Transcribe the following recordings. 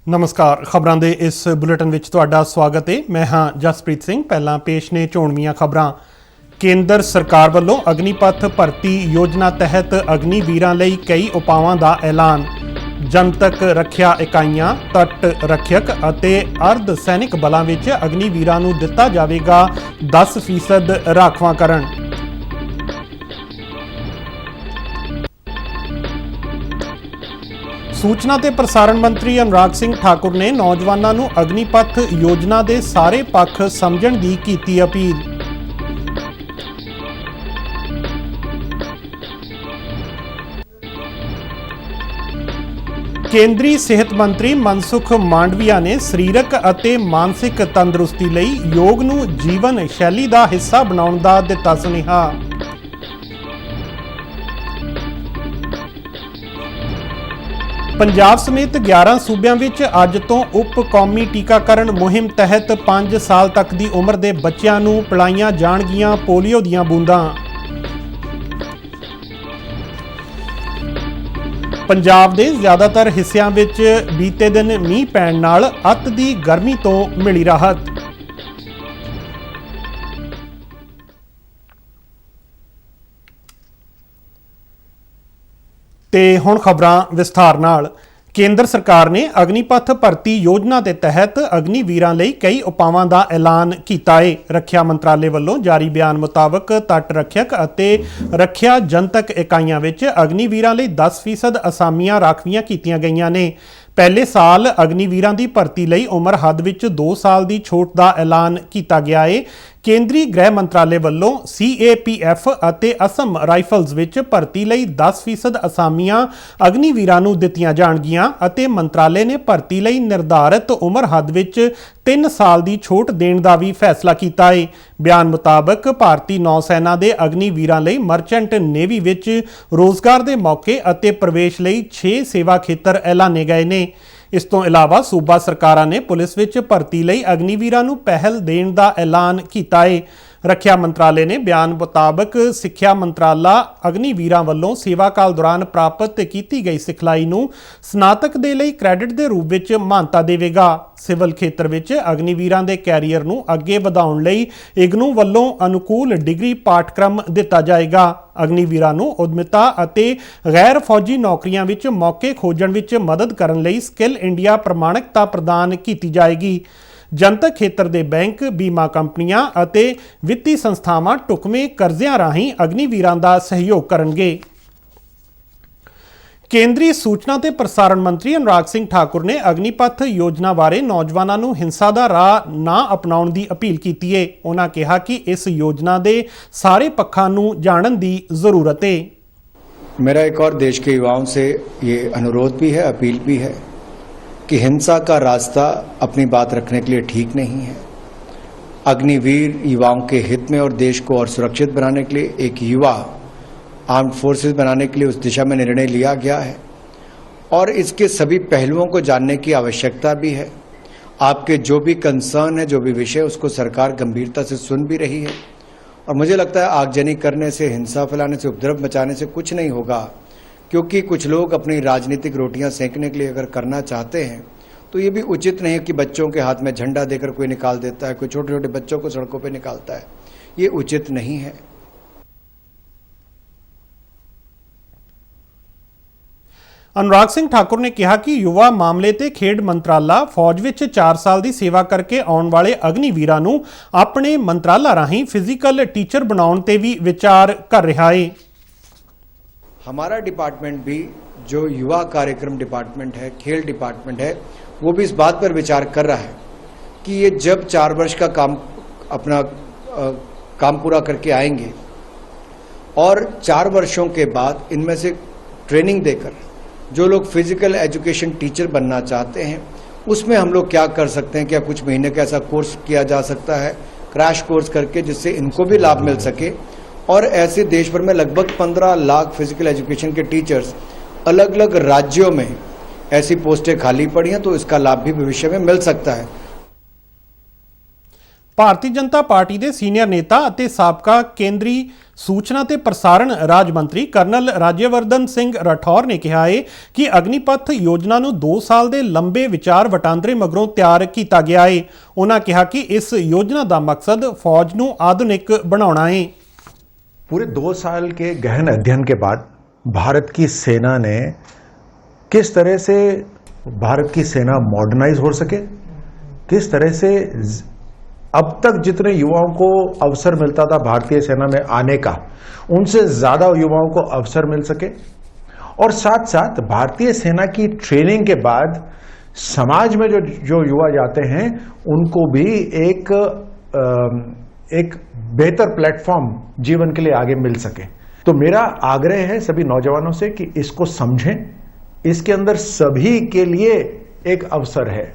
नमस्कार। खबरां दे इस बुलेटिन विच तुहाडा स्वागत है। मैं हाँ जसप्रीत सिंह। पहलां पेश ने चोणवीआं खबरां। केंद्र सरकार वल्लों अग्निपथ भर्ती योजना तहत अग्निवीरां लई कई उपावां दा ऐलान। जनतक रखिया इकाइयां, तट रखियक अते अर्ध सैनिक बलां विच अग्निवीरां नूं दित्ता जावेगा 10% राखवांकरण। सूचना ते प्रसारण मंत्री अनुराग सिंह ठाकुर ने नौजवानों नूं अग्निपथ योजना के सारे पक्ष समझण दी कीती अपील। केंद्रीय सेहत मंत्री मनसुख मांडविया ने सरीरक अते मानसिक तंदुरुस्ती लई योग नूं जीवन शैली का हिस्सा बनाउण दा दिता सुनेहा। पंजाब समेत 11 सूबिਆਂ ਵਿੱਚ ਅੱਜ ਤੋਂ ਉਪ ਕੌਮੀ ਟੀਕਾਕਰਨ ਮੁਹਿੰਮ ਤਹਿਤ 5 ਸਾਲ ਤੱਕ ਦੀ ਉਮਰ ਦੇ ਬੱਚਿਆਂ ਨੂੰ ਪਿਲਾਈਆਂ ਜਾਣਗੀਆਂ ਪੋਲੀਓ ਦੀਆਂ ਬੂੰਦਾਂ। ਪੰਜਾਬ ਦੇ ਜ਼ਿਆਦਾਤਰ ਹਿੱਸਿਆਂ ਵਿੱਚ ਬੀਤੇ ਦਿਨ ਮੀਂਹ ਪੈਣ ਨਾਲ ਅੱਤ ਦੀ ਗਰਮੀ ਤੋਂ ਮਿਲੀ ਰਾਹਤ। ਤੇ ਹੁਣ ਖਬਰਾਂ ਵਿਸਥਾਰ ਨਾਲ। ਕੇਂਦਰ ਸਰਕਾਰ ਨੇ ਅਗਨੀਪਥ ਭਰਤੀ ਯੋਜਨਾ ਦੇ ਤਹਿਤ ਅਗਨੀਵੀਰਾਂ ਲਈ ਕਈ ਉਪਾਵਾਂ ਦਾ ਐਲਾਨ ਕੀਤਾ ਹੈ। ਰੱਖਿਆ ਮੰਤਰਾਲੇ ਵੱਲੋਂ ਜਾਰੀ ਬਿਆਨ ਮੁਤਾਬਕ ਤਟ ਰੱਖਿਅਕ ਅਤੇ ਰੱਖਿਆ ਜਨਤਕ ਇਕਾਈਆਂ ਵਿੱਚ ਅਗਨੀਵੀਰਾਂ ਲਈ 10% ਅਸਾਮੀਆਂ ਰਾਖਵੀਆਂ ਕੀਤੀਆਂ ਗਈਆਂ ਨੇ। ਪਹਿਲੇ ਸਾਲ ਅਗਨੀਵੀਰਾਂ ਦੀ ਭਰਤੀ ਲਈ ਉਮਰ ਹੱਦ ਵਿੱਚ 2 ਸਾਲ ਦੀ ਛੋਟ ਦਾ ਐਲਾਨ ਕੀਤਾ ਗਿਆ ਹੈ। ਕੇਂਦਰੀ ਗ੍ਰਹਿ ਮੰਤਰਾਲੇ ਵੱਲੋਂ CAPF ਅਤੇ ਅਸਮ ਰਾਈਫਲਜ਼ ਵਿੱਚ ਭਰਤੀ ਲਈ 10% ਅਸਾਮੀਆਂ ਅਗਨੀਵੀਰਾਂ ਨੂੰ ਦਿੱਤੀਆਂ ਜਾਣਗੀਆਂ ਅਤੇ ਮੰਤਰਾਲੇ ਨੇ ਭਰਤੀ ਲਈ ਨਿਰਧਾਰਿਤ ਉਮਰ ਹੱਦ ਵਿੱਚ 3 ਸਾਲ ਦੀ ਛੋਟ ਦੇਣ ਦਾ ਵੀ ਫੈਸਲਾ ਕੀਤਾ ਹੈ। ਬਿਆਨ ਮੁਤਾਬਕ ਭਾਰਤੀ ਨੌ ਸੈਨਾ ਦੇ ਅਗਨੀਵੀਰਾਂ ਲਈ ਮਰਚੈਂਟ ਨੇਵੀ ਵਿੱਚ ਰੋਜ਼ਗਾਰ ਦੇ ਮੌਕੇ ਅਤੇ ਪ੍ਰਵੇਸ਼ ਲਈ 6 ਸੇਵਾ ਖੇਤਰ ਐਲਾਨੇ ਗਏ ਨੇ। ਇਸ ਤੋਂ ਇਲਾਵਾ ਸੂਬਾ ਸਰਕਾਰਾਂ ਨੇ ਪੁਲਿਸ ਵਿੱਚ ਭਰਤੀ ਲਈ ਅਗਨੀਵੀਰਾਂ ਨੂੰ ਪਹਿਲ ਦੇਣ ਦਾ ਐਲਾਨ ਕੀਤਾ ਹੈ। ਰੱਖਿਆ ਮੰਤਰਾਲੇ ਨੇ ਬਿਆਨ ਮੁਤਾਬਕ ਸਿੱਖਿਆ ਮੰਤਰਾਲਾ ਅਗਨੀਵੀਰਾਂ ਵੱਲੋਂ ਸੇਵਾ ਕਾਲ ਦੌਰਾਨ ਪ੍ਰਾਪਤ ਕੀਤੀ ਗਈ ਸਿਖਲਾਈ ਨੂੰ ਸਨਾਤਕ ਦੇ ਲਈ ਕ੍ਰੈਡਿਟ ਦੇ ਰੂਪ ਵਿੱਚ ਮਾਨਤਾ ਦੇਵੇਗਾ। ਸਿਵਲ ਖੇਤਰ ਵਿੱਚ ਅਗਨੀਵੀਰਾਂ ਦੇ ਕੈਰੀਅਰ ਨੂੰ ਅੱਗੇ ਵਧਾਉਣ ਲਈ ਇਗਨੂ ਵੱਲੋਂ ਅਨੁਕੂਲ ਡਿਗਰੀ ਪਾਠਕ੍ਰਮ ਦਿੱਤਾ ਜਾਏਗਾ। ਅਗਨੀਵੀਰਾਂ ਨੂੰ ਉਦਮਤਾ ਅਤੇ ਗੈਰ ਫੌਜੀ ਨੌਕਰੀਆਂ ਵਿੱਚ ਮੌਕੇ ਖੋਜਣ ਵਿੱਚ ਮਦਦ ਕਰਨ ਲਈ ਸਕਿੱਲ ਇੰਡੀਆ ਪ੍ਰਮਾਣਿਕਤਾ ਪ੍ਰਦਾਨ ਕੀਤੀ ਜਾਏਗੀ। ਜਨਤਕ ਖੇਤਰ ਦੇ ਬੈਂਕ, ਬੀਮਾ ਕੰਪਨੀਆਂ ਅਤੇ ਵਿੱਤੀ ਸੰਸਥਾਵਾਂ ਢੁਕਵੇਂ ਕਰਜ਼ਿਆਂ ਰਾਹੀਂ ਅਗਨੀਵੀਰਾਂ ਦਾ ਸਹਿਯੋਗ ਕਰਨਗੇ। ਕੇਂਦਰੀ ਸੂਚਨਾ ਤੇ ਪ੍ਰਸਾਰਣ ਮੰਤਰੀ अनुराग सिंह ठाकुर ने अग्निपथ योजना बारे नौजवानों ਨੂੰ ਹਿੰਸਾ ਦਾ ਰਾਹ ਨਾ ਅਪਣਾਉਣ ਦੀ ਅਪੀਲ ਕੀਤੀ ਹੈ। ਉਹਨਾਂ ਕਿਹਾ ਕਿ ਇਸ योजना ਦੇ ਸਾਰੇ ਪੱਖਾਂ ਨੂੰ ਜਾਣਨ ਦੀ ਜ਼ਰੂਰਤ ਹੈ। मेरा एक और देश के युवाओं से ये अनुरोध भी है, अपील भी है कि हिंसा का रास्ता अपनी बात रखने के लिए ठीक नहीं है। अग्निवीर युवाओं के हित में और देश को और सुरक्षित बनाने के लिए एक युवा आर्म्ड फोर्सेस बनाने के लिए उस दिशा में निर्णय लिया गया है और इसके सभी पहलुओं को जानने की आवश्यकता भी है। आपके जो भी कंसर्न है, जो भी विषय, उसको सरकार गंभीरता से सुन भी रही है और मुझे लगता है आगजनी करने से, हिंसा फैलाने से, उपद्रव मचाने से कुछ नहीं होगा, क्योंकि कुछ लोग अपनी राजनीतिक रोटियां सेंकने के लिए अगर करना चाहते हैं तो ये भी उचित नहीं है कि बच्चों के हाथ में झंडा देकर कोई निकाल देता है, कोई छोटे छोटे बच्चों को सड़कों पे निकालता है। ये उचित नहीं है। अनुराग सिंह ठाकुर ने कहा कि युवा मामले ते खेड मंत्राला फौज विच 4 साल की सेवा करके आने वाले अग्निवीरां नूं अपने मंत्राला राहीं फिजिकल टीचर बनाउण ते भी विचार कर रहा है। हमारा डिपार्टमेंट भी, जो युवा कार्यक्रम डिपार्टमेंट है, खेल डिपार्टमेंट है, वो भी इस बात पर विचार कर रहा है कि ये जब 4 वर्ष का अपना काम पूरा करके आएंगे और 4 वर्षों के बाद इनमें से ट्रेनिंग देकर जो लोग फिजिकल एजुकेशन टीचर बनना चाहते हैं उसमें हम लोग क्या कर सकते हैं, क्या कुछ महीने का ऐसा कोर्स किया जा सकता है, क्रैश कोर्स करके, जिससे इनको भी लाभ मिल सके। और ऐसे देश भर में लगभग 15 लाख फिजिकल एजुकेशन के टीचर्स अलग अलग राज्यों में ऐसी पोस्टें खाली पड़ी हैं, तो इसका लाभ भी भविष्य में मिल सकता है। ਭਾਰਤੀ ਜਨਤਾ ਪਾਰਟੀ ਦੇ ਸੀਨੀਅਰ ਨੇਤਾ ਅਤੇ ਸਾਬਕਾ ਕੇਂਦਰੀ ਸੂਚਨਾ ਤੇ ਪ੍ਰਸਾਰਣ ਰਾਜ ਮੰਤਰੀ ਕਰਨਲ ਰਾਜਿਆਵਰਧਨ ਸਿੰਘ ਰਾਠੌਰ ਨੇ ਕਿਹਾ ਹੈ ਕਿ ਅਗਨੀਪਥ ਯੋਜਨਾ ਨੂੰ 2 ਸਾਲ ਦੇ ਲੰਬੇ ਵਿਚਾਰ ਵਟਾਂਦਰੇ ਮਗਰੋਂ ਤਿਆਰ ਕੀਤਾ ਗਿਆ ਹੈ। ਉਹਨਾਂ ਕਿਹਾ ਕਿ ਇਸ ਯੋਜਨਾ ਦਾ ਮਕਸਦ ਫੌਜ ਨੂੰ ਆਧੁਨਿਕ ਬਣਾਉਣਾ है। पूरे 2 साल के गहन अध्ययन के बाद भारत की सेना ने किस तरह से भारत की सेना मॉडर्नाइज हो सके, किस तरह से अब तक जितने युवाओं को अवसर मिलता था भारतीय सेना में आने का, उनसे ज्यादा युवाओं को अवसर मिल सके, और साथ साथ भारतीय सेना की ट्रेनिंग के बाद समाज में जो युवा जाते हैं उनको भी एक बेहतर प्लेटफॉर्म जीवन के लिए आगे मिल सके। तो मेरा आग्रह है सभी नौजवानों से कि इसको समझें, इसके अंदर सभी के लिए एक अवसर है।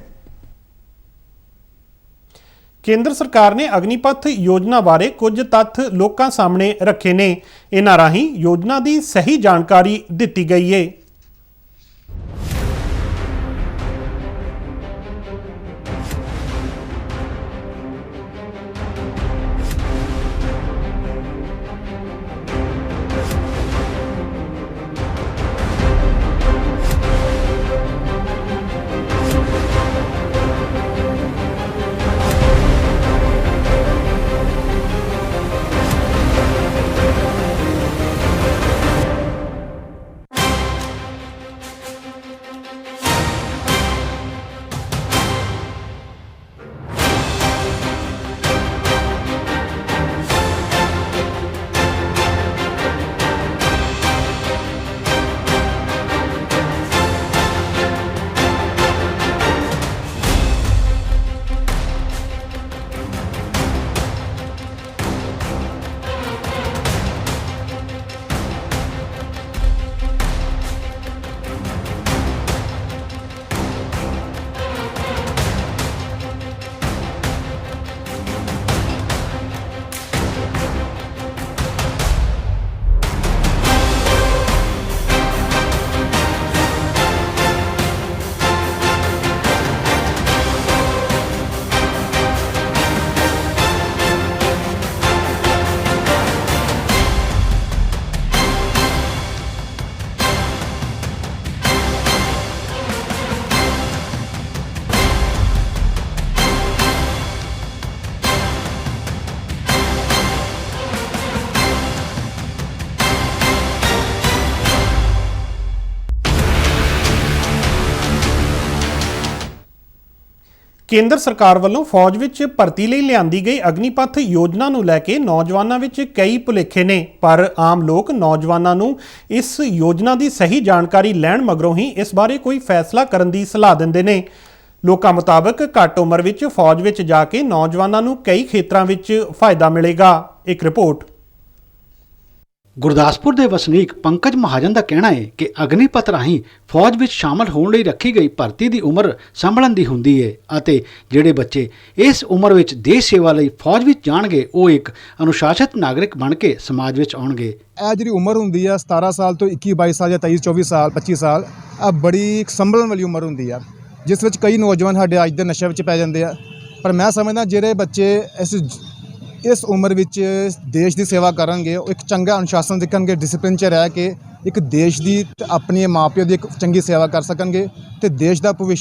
ਕੇਂਦਰ ਸਰਕਾਰ ਨੇ ਅਗਨੀਪਥ ਯੋਜਨਾ ਬਾਰੇ ਕੁਝ ਤੱਥ ਲੋਕਾਂ ਸਾਹਮਣੇ ਰੱਖੇ ਨੇ। ਇਹਨਾਂ ਰਾਹੀਂ ਯੋਜਨਾ ਦੀ ਸਹੀ ਜਾਣਕਾਰੀ ਦਿੱਤੀ ਗਈ ਹੈ। ਕੇਂਦਰ ਸਰਕਾਰ ਵੱਲੋਂ ਫੌਜ ਵਿੱਚ ਭਰਤੀ ਲਈ ਲਿਆਂਦੀ ਗਈ ਅਗਨੀਪਥ ਯੋਜਨਾ ਨੂੰ ਲੈ ਕੇ ਨੌਜਵਾਨਾਂ ਵਿੱਚ ਕਈ ਭੁਲੇਖੇ ਨੇ, ਪਰ ਆਮ ਲੋਕ ਨੌਜਵਾਨਾਂ ਨੂੰ ਇਸ ਯੋਜਨਾ ਦੀ ਸਹੀ ਜਾਣਕਾਰੀ ਲੈਣ ਮਗਰੋਂ ਹੀ ਇਸ ਬਾਰੇ ਕੋਈ ਫੈਸਲਾ ਕਰਨ ਦੀ ਸਲਾਹ ਦਿੰਦੇ ਨੇ। ਲੋਕਾਂ ਮੁਤਾਬਕ ਘੱਟ ਉਮਰ ਵਿੱਚ ਫੌਜ ਵਿੱਚ ਜਾ ਕੇ ਨੌਜਵਾਨਾਂ ਨੂੰ ਕਈ ਖੇਤਰਾਂ ਵਿੱਚ ਫਾਇਦਾ ਮਿਲੇਗਾ। ਇੱਕ ਰਿਪੋਰਟ। ਗੁਰਦਾਸਪੁਰ ਦੇ ਵਸਨੀਕ ਪੰਕਜ ਮਹਾਜਨ ਦਾ ਕਹਿਣਾ ਹੈ ਕਿ ਅਗਨੀਪਥ ਰਾਹੀਂ ਫੌਜ ਵਿੱਚ ਸ਼ਾਮਲ ਹੋਣ ਲਈ ਰੱਖੀ ਗਈ ਭਰਤੀ ਦੀ ਉਮਰ ਸੰਭਲਣ ਦੀ ਹੁੰਦੀ ਹੈ ਅਤੇ ਜਿਹੜੇ ਬੱਚੇ ਇਸ ਉਮਰ ਵਿੱਚ ਦੇਸ਼ ਸੇਵਾ ਲਈ ਫੌਜ ਵਿੱਚ ਜਾਣਗੇ ਉਹ ਇੱਕ ਅਨੁਸ਼ਾਸਿਤ ਨਾਗਰਿਕ ਬਣ ਕੇ ਸਮਾਜ ਵਿੱਚ ਆਉਣਗੇ। ਇਹ ਜਿਹੜੀ ਉਮਰ ਹੁੰਦੀ ਆ 17 ਸਾਲ ਤੋਂ 21 22 ਸਾਲ ਜਾਂ 23 24 ਸਾਲ 25 ਸਾਲ ਆ ਬੜੀ ਸੰਭਲਣ ਵਾਲੀ ਉਮਰ ਹੁੰਦੀ ਆ, ਜਿਸ ਵਿੱਚ ਕਈ ਨੌਜਵਾਨ ਸਾਡੇ ਅੱਜ ਦੇ ਨਸ਼ੇ ਵਿੱਚ ਪੈ ਜਾਂਦੇ ਆ। ਪਰ ਮੈਂ ਸਮਝਦਾ ਜਿਹੜੇ ਬੱਚੇ ਇਸ ਉਮਰ ਵਿੱਚ ਦੇਸ਼ ਦੀ ਸੇਵਾ ਕਰਨਗੇ ਉਹ ਇੱਕ ਚੰਗਾ ਅਨੁਸ਼ਾਸਨ ਦੇਖਣਗੇ, ਡਿਸਪਲਿਨ 'ਚ ਰਹਿ ਕੇ ਇੱਕ ਦੇਸ਼ ਦੀ ਤੇ ਆਪਣੇ ਮਾਪਿਆਂ ਦੀ ਇੱਕ ਚੰਗੀ ਸੇਵਾ ਕਰ ਸਕਣਗੇ ਤੇ ਦੇਸ਼ ਦਾ ਭਵਿੱਖ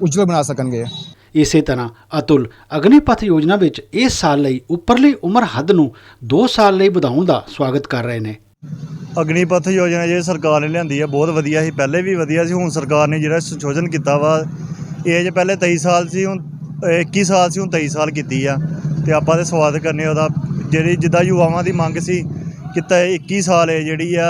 ਉਜਵਲ ਬਣਾ ਸਕਣਗੇ। ਇਸੇ ਤਰ੍ਹਾਂ ਅਤੁਲ ਅਗਨੀਪਥ ਯੋਜਨਾ ਵਿੱਚ ਇਸ ਸਾਲ ਲਈ ਉੱਪਰਲੀ ਉਮਰ ਹੱਦ ਨੂੰ 2 ਸਾਲ ਲਈ ਵਧਾਉਣ ਦਾ ਸਵਾਗਤ ਕਰ ਰਹੇ ਨੇ। ਅਗਨੀਪਥ ਯੋਜਨਾ ਜਿਹੜੀ ਸਰਕਾਰ ਨੇ ਲਿਆਂਦੀ ਹੈ ਬਹੁਤ ਵਧੀਆ ਸੀ, ਪਹਿਲੇ ਵੀ ਵਧੀਆ ਸੀ। ਹੁਣ ਸਰਕਾਰ ਨੇ ਜਿਹੜਾ ਸੰਸ਼ੋਧਨ ਕੀਤਾ ਵਾ, ਏਜ ਪਹਿਲੇ 23 ਸਾਲ ਸੀ, ਹੁਣ 21 ਸਾਲ ਸੀ, ਹੁਣ 23 ਸਾਲ ਕੀਤੀ ਆ ਤੇ ਆਪਾਂ ਤੇ ਸਵਾਗਤ ਕਰਨੇ ਉਹਦਾ। ਜਿਹੜੀ ਜਿੱਦਾਂ ਯੁਵਾਵਾਂ ਦੀ ਮੰਗ ਸੀ ਕਿ 21 ਸਾਲ ਜਿਹੜੀ ਆ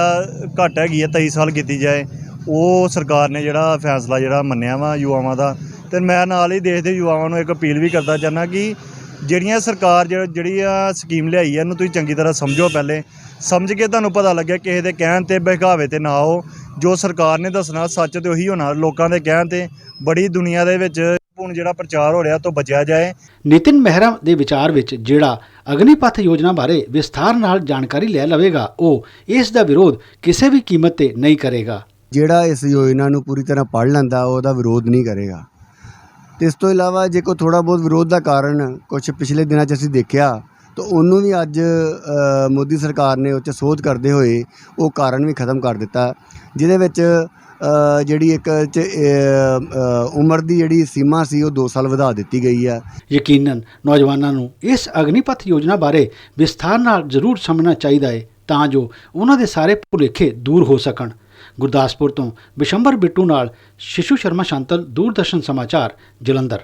ਘੱਟ ਹੈਗੀ ਆ, 23 ਸਾਲ ਕੀਤੀ ਜਾਏ, ਉਹ ਸਰਕਾਰ ਨੇ ਜਿਹੜਾ ਫੈਸਲਾ ਜਿਹੜਾ ਮੰਨਿਆ ਵਾ ਯੁਵਾਵਾਂ ਦਾ। ਤੇ ਮੈਂ ਨਾਲ ਹੀ ਦੇਸ਼ ਦੇ ਯੁਵਾਵਾਂ ਨੂੰ ਇੱਕ ਅਪੀਲ ਵੀ ਕਰਦਾ ਚਾਹੁੰਦਾ ਕਿ ਜਿਹੜੀਆਂ ਸਰਕਾਰ ਜਿਹੜੀ ਆ ਸਕੀਮ ਲਿਆਈ ਆ ਇਹਨੂੰ ਤੁਸੀਂ ਚੰਗੀ ਤਰ੍ਹਾਂ ਸਮਝੋ, ਪਹਿਲੇ ਸਮਝ ਕੇ ਤੁਹਾਨੂੰ ਪਤਾ ਲੱਗਿਆ, ਕਿਸੇ ਦੇ ਕਹਿਣ ਤੇ ਬਹਿਕਾਵੇ ਤੇ ਨਾ ਆਓ। ਜੋ ਸਰਕਾਰ ਨੇ ਦੱਸਣਾ ਸੱਚ ਤੇ ਉਹੀ ਹੋਣਾ, ਲੋਕਾਂ ਦੇ ਕਹਿਣ ਤੇ ਬੜੀ ਦੁਨੀਆ ਦੇ ਵਿੱਚ ਹੁਣ ਜਿਹੜਾ ਪ੍ਰਚਾਰ ਹੋ ਰਿਹਾ ਤੋਂ ਬਚਿਆ ਜਾਏ। ਨਿਤਿਨ ਮਹਿਰਾ ਦੇ ਵਿਚਾਰ ਵਿੱਚ ਜਿਹੜਾ ਅਗਨੀਪਥ ਯੋਜਨਾ ਬਾਰੇ ਵਿਸਥਾਰ ਨਾਲ ਜਾਣਕਾਰੀ ਲੈ ਲਵੇਗਾ ਉਹ ਇਸ ਦਾ ਵਿਰੋਧ ਕਿਸੇ ਵੀ ਕੀਮਤ ਤੇ ਨਹੀਂ ਕਰੇਗਾ। ਜਿਹੜਾ ਇਸ ਯੋਜਨਾ ਨੂੰ ਪੂਰੀ ਤਰ੍ਹਾਂ ਪੜ੍ਹ ਲੈਂਦਾ ਉਹਦਾ ਵਿਰੋਧ ਨਹੀਂ ਕਰੇਗਾ। ਤੇ ਇਸ ਤੋਂ ਇਲਾਵਾ ਜੇ ਕੋਈ ਥੋੜ੍ਹਾ ਬਹੁਤ ਵਿਰੋਧ ਦਾ ਕਾਰਨ ਕੁਛ ਪਿਛਲੇ ਦਿਨਾਂ 'ਚ ਅਸੀਂ ਦੇਖਿਆ ਤਾਂ ਉਹਨੂੰ ਵੀ ਅੱਜ ਮੋਦੀ ਸਰਕਾਰ ਨੇ ਉਹ 'ਚ ਸੋਧ ਕਰਦੇ ਹੋਏ ਉਹ ਕਾਰਨ ਵੀ ਖਤਮ ਕਰ ਦਿੱਤਾ, ਜਿਹਦੇ ਵਿੱਚ ਜਿਹੜੀ ਇੱਕ ਉਮਰ ਦੀ ਜਿਹੜੀ ਸੀਮਾ ਸੀ ਉਹ 2 ਸਾਲ ਵਧਾ ਦਿੱਤੀ ਗਈ ਹੈ। ਯਕੀਨਨ ਨੌਜਵਾਨਾਂ ਨੂੰ ਇਸ ਅਗਨੀਪਥ ਯੋਜਨਾ ਬਾਰੇ ਵਿਸਥਾਰ ਨਾਲ ਜ਼ਰੂਰ ਸਮਝਣਾ ਚਾਹੀਦਾ ਹੈ ਤਾਂ ਜੋ ਉਹਨਾਂ ਦੇ ਸਾਰੇ ਭੁਲੇਖੇ ਦੂਰ ਹੋ ਸਕਣ। ਗੁਰਦਾਸਪੁਰ ਤੋਂ ਬਿਸ਼ੰਬਰ ਬਿੱਟੂ ਨਾਲ ਸ਼ਿਸ਼ੂ ਸ਼ਰਮਾ ਸ਼ਾਂਤਲ, ਦੂਰਦਰਸ਼ਨ ਸਮਾਚਾਰ, ਜਲੰਧਰ।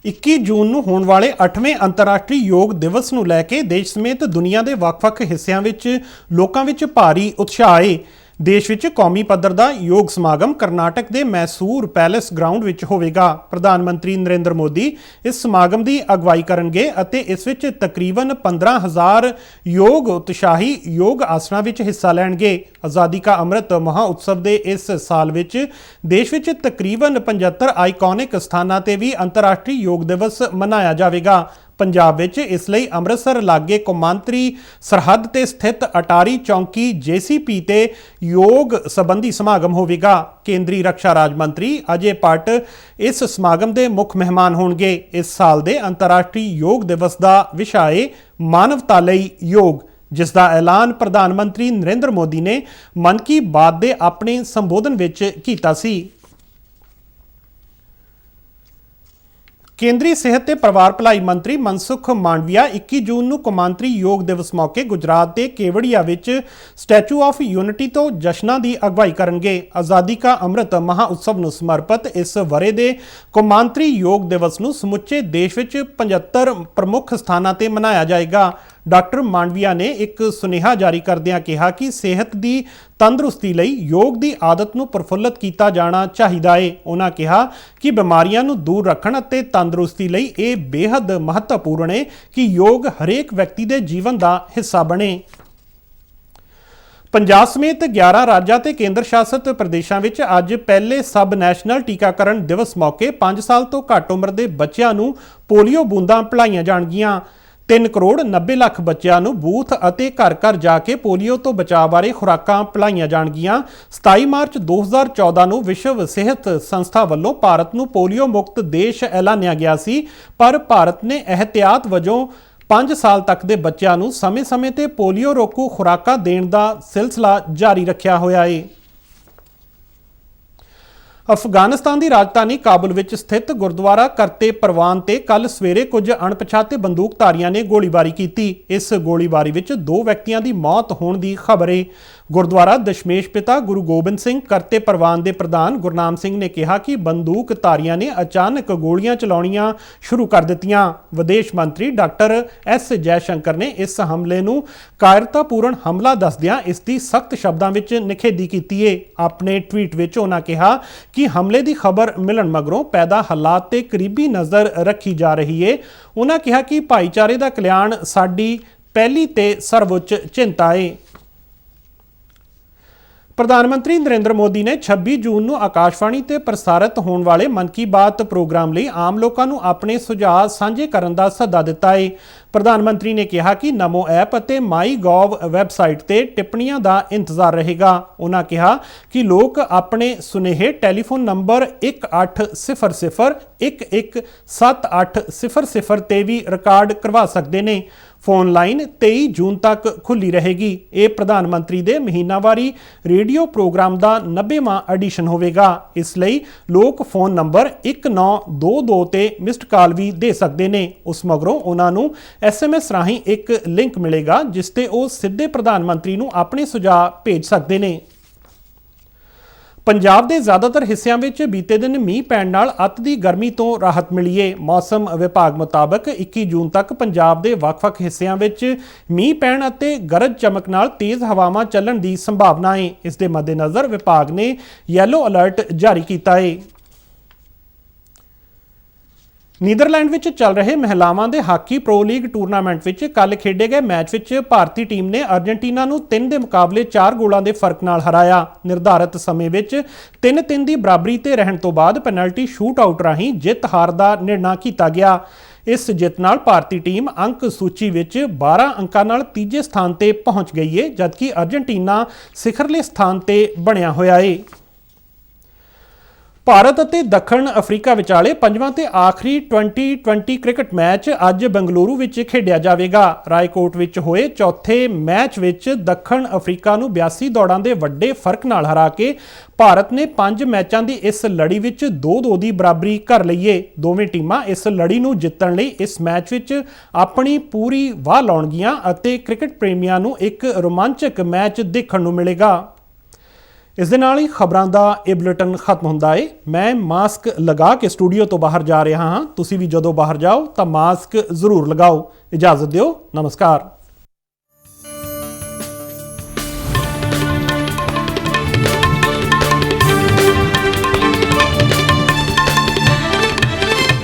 21 ਜੂਨ ਨੂੰ ਹੋਣ ਵਾਲੇ 8ਵੇਂ ਅੰਤਰਰਾਸ਼ਟਰੀ ਯੋਗ ਦਿਵਸ ਨੂੰ ਲੈ ਕੇ ਦੇਸ਼ ਸਮੇਤ ਦੁਨੀਆ ਦੇ ਵੱਖ-ਵੱਖ ਹਿੱਸਿਆਂ ਵਿੱਚ ਲੋਕਾਂ ਵਿੱਚ ਭਾਰੀ ਉਤਸ਼ਾਹ ਹੈ। ਦੇਸ਼ ਵਿੱਚ ਕੌਮੀ ਪੱਧਰ ਦਾ ਯੋਗ ਸਮਾਗਮ ਕਰਨਾਟਕ ਦੇ ਮੈਸੂਰ ਪੈਲੇਸ ਗਰਾਊਂਡ ਵਿੱਚ ਹੋਵੇਗਾ। ਪ੍ਰਧਾਨ ਮੰਤਰੀ ਨਰਿੰਦਰ ਮੋਦੀ ਇਸ ਸਮਾਗਮ ਦੀ ਅਗਵਾਈ ਕਰਨਗੇ ਅਤੇ ਇਸ ਵਿੱਚ ਤਕਰੀਬਨ 15,000 ਯੋਗ ਉਤਸ਼ਾਹੀ ਯੋਗ ਆਸਣਾਂ ਵਿੱਚ ਹਿੱਸਾ ਲੈਣਗੇ। ਆਜ਼ਾਦੀ ਕਾ ਅੰਮ੍ਰਿਤ ਮਹਾਉਤਸਵ ਦੇ ਇਸ ਸਾਲ ਵਿੱਚ ਦੇਸ਼ ਵਿੱਚ ਤਕਰੀਬਨ 75 ਆਈਕੋਨਿਕ ਸਥਾਨਾਂ ਤੇ ਵੀ ਅੰਤਰਰਾਸ਼ਟਰੀ ਯੋਗ ਦਿਵਸ ਮਨਾਇਆ ਜਾਵੇਗਾ। ਪੰਜਾਬ ਵਿੱਚ ਇਸ ਲਈ ਅੰਮ੍ਰਿਤਸਰ ਲਾਗੇ ਕੌਮਾਂਤਰੀ ਸਰਹੱਦ ਤੇ ਸਥਿਤ ਅਟਾਰੀ ਚੌਂਕੀ JCP ਤੇ ਯੋਗ ਸੰਬੰਧੀ ਸਮਾਗਮ ਹੋਵੇਗਾ। ਕੇਂਦਰੀ ਰੱਖਿਆ ਰਾਜ ਮੰਤਰੀ ਅਜੇ ਭੱਟ ਇਸ ਸਮਾਗਮ ਦੇ ਮੁੱਖ ਮਹਿਮਾਨ ਹੋਣਗੇ। ਇਸ ਸਾਲ ਦੇ ਅੰਤਰਰਾਸ਼ਟਰੀ ਯੋਗ ਦਿਵਸ ਦਾ ਵਿਸ਼ਾ ਹੈ ਮਾਨਵਤਾ ਲਈ ਯੋਗ, ਜਿਸ ਦਾ ਐਲਾਨ ਪ੍ਰਧਾਨ ਮੰਤਰੀ ਨਰਿੰਦਰ ਮੋਦੀ ਨੇ ਮਨ ਕੀ ਬਾਤ ਦੇ ਆਪਣੇ ਸੰਬੋਧਨ ਵਿੱਚ ਕੀਤਾ ਸੀ। ਕੇਂਦਰੀ ਸਿਹਤ ਤੇ ਪਰਿਵਾਰ ਭਲਾਈ ਮੰਤਰੀ ਮਨਸੁਖ ਮਾਂਡਵੀਆ 21 ਜੂਨ ਨੂੰ ਕੌਮਾਂਤਰੀ ਯੋਗ ਦਿਵਸ ਮੌਕੇ ਗੁਜਰਾਤ ਦੇ ਕੇਵੜੀਆ ਵਿੱਚ ਸਟੈਚੂ ਆਫ ਯੂਨਿਟੀ ਤੋਂ ਜਸ਼ਨਾਂ ਦੀ ਅਗਵਾਈ ਕਰਨਗੇ। ਆਜ਼ਾਦੀ ਕਾ ਅੰਮ੍ਰਿਤ ਮਹਾਉਤਸਵ ਨੂੰ ਸਮਰਪਿਤ ਇਸ ਵਰ੍ਹੇ ਦੇ ਕੌਮਾਂਤਰੀ ਯੋਗ ਦਿਵਸ ਨੂੰ ਸਮੁੱਚੇ ਦੇਸ਼ ਵਿੱਚ 75 ਪ੍ਰਮੁੱਖ ਸਥਾਨਾਂ ਤੇ ਮਨਾਇਆ ਜਾਏਗਾ। ਡਾਕਟਰ ਮਾਂਡਵੀਆ ਨੇ ਇੱਕ ਸੁਨੇਹਾ ਜਾਰੀ ਕਰਦਿਆਂ ਕਿਹਾ ਕਿ ਸਿਹਤ ਦੀ ਤੰਦਰੁਸਤੀ ਲਈ ਯੋਗ ਦੀ ਆਦਤ ਨੂੰ ਪ੍ਰਫੁੱਲਤ ਕੀਤਾ ਜਾਣਾ ਚਾਹੀਦਾ ਹੈ। ਉਹਨਾਂ ਕਿਹਾ ਕਿ ਬਿਮਾਰੀਆਂ ਨੂੰ ਦੂਰ ਰੱਖਣ ਅਤੇ ਤੰਦਰੁਸਤੀ ਲਈ ਇਹ ਬੇਹੱਦ ਮਹੱਤਵਪੂਰਨ ਹੈ ਕਿ ਯੋਗ ਹਰੇਕ ਵਿਅਕਤੀ ਦੇ ਜੀਵਨ ਦਾ ਹਿੱਸਾ ਬਣੇ। ਪੰਜਾਬ ਸਮੇਤ 11 ਰਾਜਾਂ ਤੇ ਕੇਂਦਰ ਸ਼ਾਸਿਤ ਪ੍ਰਦੇਸ਼ਾਂ ਵਿੱਚ ਅੱਜ ਪਹਿਲੇ ਸਬ ਨੈਸ਼ਨਲ ਟੀਕਾਕਰਨ ਦਿਵਸ ਮੌਕੇ 5 ਸਾਲ ਤੋਂ ਘੱਟ ਉਮਰ ਦੇ ਬੱਚਿਆਂ ਨੂੰ ਪੋਲੀਓ ਬੂੰਦਾਂ ਪਿਲਾਈਆਂ ਜਾਣਗੀਆਂ। 3 ਕਰੋੜ 90 ਲੱਖ ਬੱਚਿਆਂ ਨੂੰ ਬੂਥ ਅਤੇ ਘਰ ਘਰ ਜਾ ਕੇ ਪੋਲੀਓ ਤੋਂ ਬਚਾਅ ਬਾਰੇ ਖੁਰਾਕਾਂ ਪਿਲਾਈਆਂ ਜਾਣਗੀਆਂ। 27 ਮਾਰਚ 2014 ਨੂੰ ਵਿਸ਼ਵ ਸਿਹਤ ਸੰਸਥਾ ਵੱਲੋਂ ਭਾਰਤ ਨੂੰ ਪੋਲੀਓ ਮੁਕਤ ਦੇਸ਼ ਐਲਾਨਿਆ ਗਿਆ ਸੀ, ਪਰ ਭਾਰਤ ਨੇ ਇਹਤਿਆਤ ਵਜੋਂ 5 ਸਾਲ ਤੱਕ ਦੇ ਬੱਚਿਆਂ ਨੂੰ ਸਮੇਂ-ਸਮੇਂ ਤੇ ਪੋਲੀਓ ਰੋਕੂ ਖੁਰਾਕਾਂ ਦੇਣ ਦਾ ਸਿਲਸਿਲਾ ਜਾਰੀ ਰੱਖਿਆ ਹੋਇਆ ਹੈ। ਅਫਗਾਨਿਸਤਾਨ ਦੀ ਰਾਜਧਾਨੀ ਕਾਬੁਲ ਵਿੱਚ ਸਥਿਤ ਗੁਰਦੁਆਰਾ ਕਰਤੇ ਪ੍ਰਵਾਨ ਤੇ ਕੱਲ ਸਵੇਰੇ ਕੁਝ ਅਣਪਛਾਤੇ ਬੰਦੂਕਧਾਰੀਆਂ ਨੇ ਗੋਲੀਬਾਰੀ ਕੀਤੀ। ਇਸ ਗੋਲੀਬਾਰੀ ਵਿੱਚ 2 ਵਿਅਕਤੀਆਂ ਦੀ ਮੌਤ ਹੋਣ ਦੀ ਖਬਰ ਹੈ। ਗੁਰਦੁਆਰਾ ਦਸ਼ਮੇਸ਼ ਪਿਤਾ ਗੁਰੂ ਗੋਬਿੰਦ ਸਿੰਘ ਕਰਤੇ ਪ੍ਰਵਾਨ ਦੇ ਪ੍ਰਧਾਨ ਗੁਰਨਾਮ ਸਿੰਘ ਨੇ ਕਿਹਾ ਕਿ ਬੰਦੂਕਧਾਰੀਆਂ ਨੇ ਅਚਾਨਕ ਗੋਲੀਆਂ ਚਲਾਉਣੀਆਂ ਸ਼ੁਰੂ ਕਰ ਦਿੱਤੀਆਂ। ਵਿਦੇਸ਼ ਮੰਤਰੀ ਡਾਕਟਰ S ਜੈਸ਼ੰਕਰ ਨੇ ਇਸ ਹਮਲੇ ਨੂੰ ਕਾਇਰਤਾਪੂਰਨ ਹਮਲਾ ਦੱਸਦਿਆਂ ਇਸ ਦੀ ਸਖਤ ਸ਼ਬਦਾਂ ਵਿੱਚ ਨਿਖੇਧੀ ਕੀਤੀ ਹੈ। ਆਪਣੇ ਟਵੀਟ ਵਿੱਚ ਉਹਨਾਂ ਕਿਹਾ ਕਿ ਹਮਲੇ ਦੀ ਖਬਰ ਮਿਲਣ ਮਗਰੋਂ ਪੈਦਾ ਹਾਲਾਤ ਤੇ ਕਰੀਬੀ ਨਜ਼ਰ ਰੱਖੀ ਜਾ ਰਹੀ ਹੈ। ਉਹਨਾਂ ਕਿਹਾ ਕਿ ਭਾਈਚਾਰੇ ਦਾ ਕਲਿਆਣ ਸਾਡੀ ਪਹਿਲੀ ਤੇ ਸਰਵਉੱਚ ਚਿੰਤਾ ਹੈ। ਪ੍ਰਧਾਨ ਮੰਤਰੀ ਨਰਿੰਦਰ ਮੋਦੀ ਨੇ 26 ਜੂਨ ਨੂੰ ਆਕਾਸ਼ਵਾਣੀ ਤੇ ਪ੍ਰਸਾਰਿਤ ਹੋਣ ਵਾਲੇ ਮਨ ਕੀ ਬਾਤ ਪ੍ਰੋਗਰਾਮ ਲਈ ਆਮ ਲੋਕਾਂ ਨੂੰ ਆਪਣੇ ਸੁਝਾਅ ਸਾਂਝੇ ਕਰਨ ਦਾ ਸੱਦਾ ਦਿੱਤਾ ਹੈ। ਪ੍ਰਧਾਨ ਮੰਤਰੀ ਨੇ ਕਿਹਾ ਕਿ ਨਮੋ ਐਪ ਅਤੇ ਮਾਈਗੋਵ ਵੈਬਸਾਈਟ ਤੇ ਟਿੱਪਣੀਆਂ ਦਾ ਇੰਤਜ਼ਾਰ ਰਹੇਗਾ। ਉਹਨਾਂ ਕਿਹਾ ਕਿ ਲੋਕ ਆਪਣੇ ਸੁਨੇਹੇ ਟੈਲੀਫੋਨ ਨੰਬਰ 1800117800 ਤੇ ਵੀ ਰਿਕਾਰਡ ਕਰਵਾ ਸਕਦੇ ਨੇ। ਫੋਨ ਲਾਈਨ 23 ਜੂਨ ਤੱਕ ਖੁੱਲੀ ਰਹੇਗੀ। ਇਹ ਪ੍ਰਧਾਨ ਮੰਤਰੀ ਦੇ ਮਹੀਨਾਵਾਰੀ ਰੇਡੀਓ ਪ੍ਰੋਗਰਾਮ ਦਾ 90ਵਾਂ ਐਡੀਸ਼ਨ ਹੋਵੇਗਾ। ਇਸ ਲਈ ਲੋਕ ਫੋਨ ਨੰਬਰ 1922 ਤੇ ਮਿਸਡ ਕਾਲ ਵੀ ਦੇ ਸਕਦੇ ਨੇ। ਉਸ ਮਗਰੋਂ ਉਹਨਾਂ ਨੂੰ SMS ਰਾਹੀਂ ਇੱਕ ਲਿੰਕ ਮਿਲੇਗਾ ਜਿਸ ਤੇ ਉਹ ਸਿੱਧੇ ਪ੍ਰਧਾਨ ਮੰਤਰੀ ਨੂੰ ਆਪਣੇ ਸੁਝਾਅ ਭੇਜ ਸਕਦੇ ਨੇ। ਪੰਜਾਬ ਦੇ ਜ਼ਿਆਦਾਤਰ ਹਿੱਸਿਆਂ ਵਿੱਚ ਬੀਤੇ ਦਿਨ ਮੀਂਹ ਪੈਣ ਨਾਲ ਅੱਤ ਦੀ ਗਰਮੀ ਤੋਂ ਰਾਹਤ ਮਿਲੀ ਹੈ। ਮੌਸਮ ਵਿਭਾਗ ਮੁਤਾਬਕ 21 ਜੂਨ ਤੱਕ ਪੰਜਾਬ ਦੇ ਵੱਖ-ਵੱਖ ਹਿੱਸਿਆਂ ਵਿੱਚ ਮੀਂਹ ਪੈਣ ਅਤੇ ਗਰਜ ਚਮਕ ਨਾਲ ਤੇਜ਼ ਹਵਾਵਾਂ ਚੱਲਣ ਦੀ ਸੰਭਾਵਨਾ ਹੈ। ਇਸ ਦੇ ਮੱਦੇਨਜ਼ਰ ਵਿਭਾਗ ਨੇ ਯੈਲੋ ਅਲਰਟ ਜਾਰੀ ਕੀਤਾ ਹੈ। ਨੀਦਰਲੈਂਡ ਵਿੱਚ ਚੱਲ ਰਹੇ ਮਹਿਲਾਵਾਂ ਦੇ ਹਾਕੀ ਪ੍ਰੋ ਲੀਗ ਟੂਰਨਾਮੈਂਟ ਵਿੱਚ ਕੱਲ ਖੇਡੇ ਗਏ ਮੈਚ ਵਿੱਚ ਭਾਰਤੀ ਟੀਮ ਨੇ ਅਰਜਨਟੀਨਾ ਨੂੰ 3 ਦੇ ਮੁਕਾਬਲੇ 4 ਗੋਲਾਂ ਦੇ ਫਰਕ ਨਾਲ ਹਰਾਇਆ। ਨਿਰਧਾਰਤ ਸਮੇਂ ਵਿੱਚ 3-3 ਦੀ ਬਰਾਬਰੀ ਤੇ ਰਹਿਣ ਤੋਂ ਬਾਅਦ ਪੈਨਲਟੀ ਸ਼ੂਟ ਆਊਟ ਰਾਹੀਂ ਜਿੱਤ ਹਾਰ ਦਾ ਨਿਰਣਾ ਕੀਤਾ ਗਿਆ। ਇਸ ਜਿੱਤ ਨਾਲ ਭਾਰਤੀ ਟੀਮ ਅੰਕ ਸੂਚੀ ਵਿੱਚ 12 ਅੰਕਾਂ ਨਾਲ ਤੀਜੇ ਸਥਾਨ ਤੇ ਪਹੁੰਚ ਗਈ ਹੈ, ਜਦਕਿ ਅਰਜਨਟੀਨਾ ਸਿਖਰਲੇ ਸਥਾਨ ਤੇ ਬਣਿਆ ਹੋਇਆ ਹੈ। ਭਾਰਤ ਅਤੇ ਦੱਖਣ ਅਫਰੀਕਾ ਵਿਚਾਲੇ ਪੰਜਵਾਂ ਤੇ ਆਖਰੀ 2020 ਕ੍ਰਿਕਟ ਮੈਚ ਅੱਜ ਬੰਗਲੁਰੂ ਵਿੱਚ ਖੇਡਿਆ ਜਾਵੇਗਾ। ਰਾਏਕੋਟ ਵਿੱਚ ਹੋਏ ਚੌਥੇ ਮੈਚ ਵਿੱਚ ਦੱਖਣ ਅਫਰੀਕਾ ਨੂੰ 82 ਦੌੜਾਂ ਦੇ ਵੱਡੇ ਫਰਕ ਨਾਲ ਹਰਾ ਕੇ ਭਾਰਤ ਨੇ 5 ਮੈਚਾਂ ਦੀ ਇਸ ਲੜੀ ਵਿੱਚ 2-2 ਦੀ ਬਰਾਬਰੀ ਕਰ ਲਈ ਏ। ਦੋਵੇਂ ਟੀਮਾਂ ਇਸ ਲੜੀ ਨੂੰ ਜਿੱਤਣ ਲਈ ਇਸ ਮੈਚ ਵਿੱਚ ਆਪਣੀ ਪੂਰੀ ਵਾਹ ਲਾਉਣਗੀਆਂ ਅਤੇ ਕ੍ਰਿਕਟ ਪ੍ਰੇਮੀਆਂ ਨੂੰ ਇੱਕ ਰੋਮਾਂਚਕ ਮੈਚ ਦੇਖਣ ਨੂੰ ਮਿਲੇਗਾ। ਇਸ ਦੇ ਨਾਲ ਹੀ ਖਬਰਾਂ ਦਾ ਇਹ ਬੁਲੇਟਿਨ ਖਤਮ ਹੁੰਦਾ ਹੈ। ਮੈਂ ਮਾਸਕ ਲਗਾ ਕੇ ਸਟੂਡੀਓ ਤੋਂ ਬਾਹਰ ਜਾ ਰਿਹਾ ਹਾਂ। ਤੁਸੀਂ ਵੀ ਜਦੋਂ ਬਾਹਰ ਜਾਓ ਤਾਂ ਮਾਸਕ ਜ਼ਰੂਰ ਲਗਾਓ। ਇਜਾਜ਼ਤ ਦਿਓ। ਨਮਸਕਾਰ।